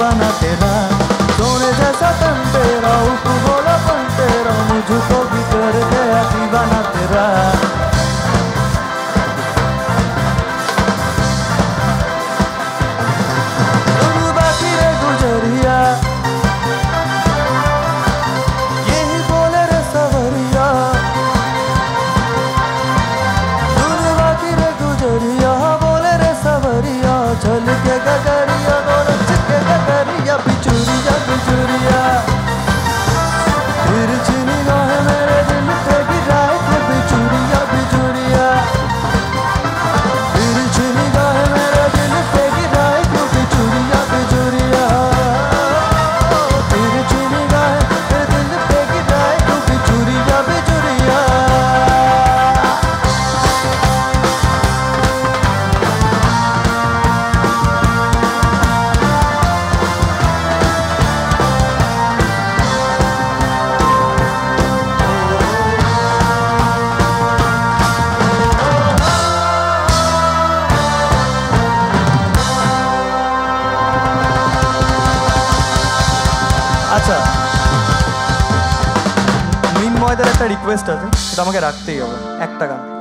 दीवाना तेरा, सोने जैसा तन तेरा, ऊपर भोलापन तेरा, मुझको भी कर गया दीवाना तेरा। चल के गगरिया गोरच के गगरिया बिचुरिया बिचुरिया, तिरछी निगाह मेरे दिल पे गिराए के बिचुरिया बिचुरिया, तिरछी निगाह मेरे दिल पे गिराए के बिचुरिया बिचुरिया, तिरछी निगाह मेरे दिल पे गिराए के बिचुरिया बिचुरिया। আচ্ছা, মিনময়দের একটা রিকোয়েস্ট আছে, সেটা আমাকে রাখতেই হবে, একটা গান।